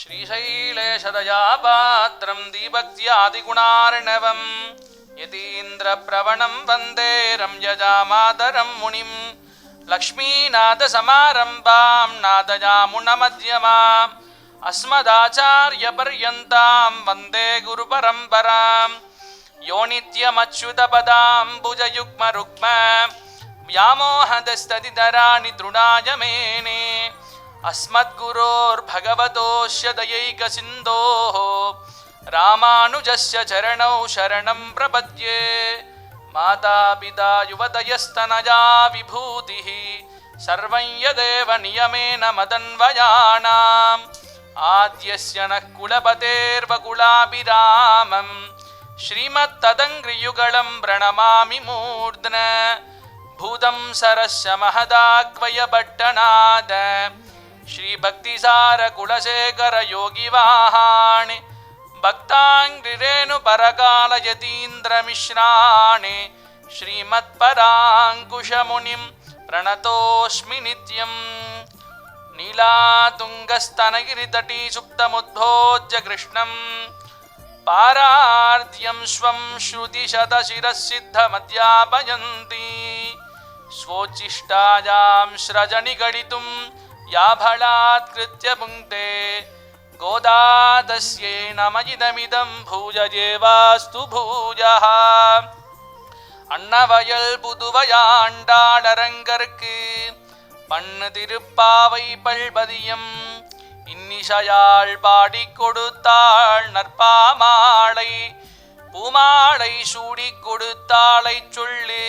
श्रीशैलेशदयापात्रं दीभक्त्यादिगुणार्णवं यतीन्द्रप्रवणं वन्दे रम्यजामातरं मुनिं लक्ष्मीनाथसमारम्भां नाथयामुनमध्यमाम् अस्मदाचार्यपर्यन्तां वन्दे गुरुपरम्परां यो नित्यमच्युतपदाम्बुजयुग्मरुक्म व्यामोहदस्तदितराणि तृणाय मेने अस्मद्गुरोर्भगवतोऽस्य दयैकसिन्धोः रामानुजस्य चरणौ शरणं प्रपद्ये मातापिता युवतयस्तनया विभूतिः सर्वं यदेव नियमेन मदन्वयानाम् आद्यस्य नः कुलपतेर्वकुलाभिरामं श्रीमत्तदङ्घ्रियुगलं प्रणमामि मूर्ध्न भूतं सरस्य महदाक्वयपट्टनाद श्रीभक्तिसारकुलशेखरयोगिवाहाणि भक्ताङ्घ्रिरेणुपरकालयतीन्द्रमिश्राणि श्रीमत्पराङ्कुशमुनिं प्रणतोऽस्मि नित्यम् नीलातुङ्गस्तनगिरितटी सुप्तमुद्भोज्य कृष्णं पारार्ध्यं स्वं श्रुतिशतशिरःसिद्धमध्यापयन्ति स्वोच्छिष्टायां स्रजनिगडितुं या बलात्कृत्य पुङ्क्ते गोदा तस्यै नमः भूयजेवास्तु भूयः அன்னவயல் புதுவையாண்டாளரங்கற்கு பண்ணு திருப்பாவை பல்பதியம் இன்னிசையாள் பாடிக் கொடுத்தாள் நற்பாமாலை பூமாலை சூடிக் கொடுத்தாளை சொல்லு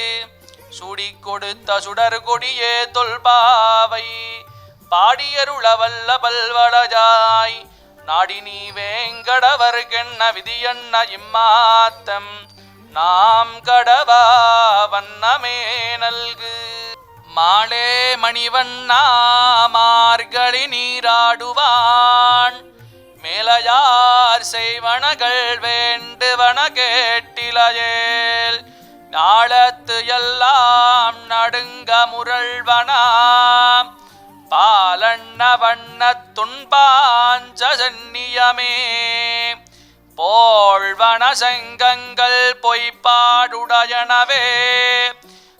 சூடிக் கொடுத்த சுடர் கொடியே தொல்பாவை பாடியருளவல்ல பல்வளஜாய் நாடி நீ வேங்கடவர்கென்ன விதியன்ன இம்மாத்தம் நாம் கடவா வண்ணமே நல்கு மாலே மணிவண்ணா மார்கழி நீராடுவான் மேலையார் செய்வனகள் வேண்டுவன கேட்டிலையேல் நாளத்து எல்லாம் நடுங்க முரள்வனாம் பாலண்ண வண்ணத் துன்பாஞ்ச சென்னியமே போழ்வன செங்கங்கள் பொய்ப்பாடுடையனவே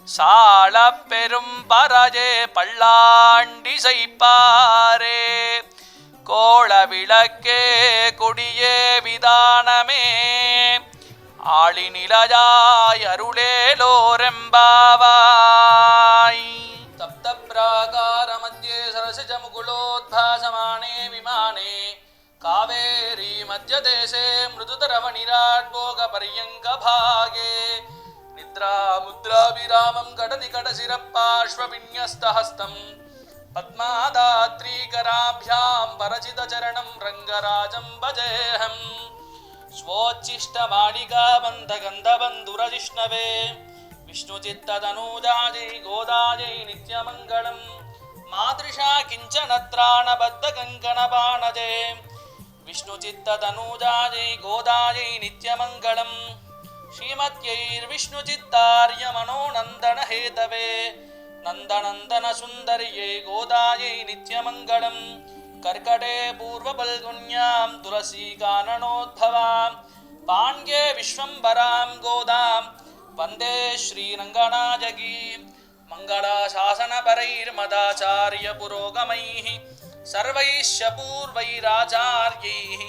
சால பெரும் பரஜே பல்லாண்டி செய்ப்பாரே கோள விளக்கே கொடியே விதானமே ஆளி நிலையாய் அருளேலோரெம்பாவாய் தப்த பிராகார மத்தியே சரசிஜ முகுலோத்பாசமானே விமானே कावेरी मध्यदेशे मृदुतरवनिराट्भोगपर्यङ्कभागे निद्रा मुद्राभिरामं कडनिकडशिरपार्श्वविन्यस्तहस्तं पद्मादात्रीकराभ्यां वरचितचरणं रङ्गराजं भजेऽहं स्वोच्छिष्टमालिकाबन्धगन्धबन्धुरजिष्णवे विष्णुचित्ततनूजायै गोदायै नित्यमङ्गलं मादृशा किञ्चनत्राणबद्धकङ्कणबाणजे विष्णुचित्ततनूजायै गोदायै नित्यमङ्गलं श्रीमत्यैर्विष्णुचित्तार्यमनोनन्दनहेतवे नन्दनन्दनसुन्दर्यै गोदायै नित्यमङ्गलं कर्कटे पूर्वफल्गुन्यां तुलसीकाननोद्भवां पाण्ये विश्वम्भरां गोदां वन्दे श्रीरङ्गनायकीं मङ्गलाशासनपरैर्मदाचार्यपुरोगमैः सर्वैश्च पूर्वैराचार्यैः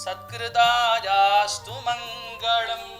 सत्कृतायास्तु मङ्गलम्।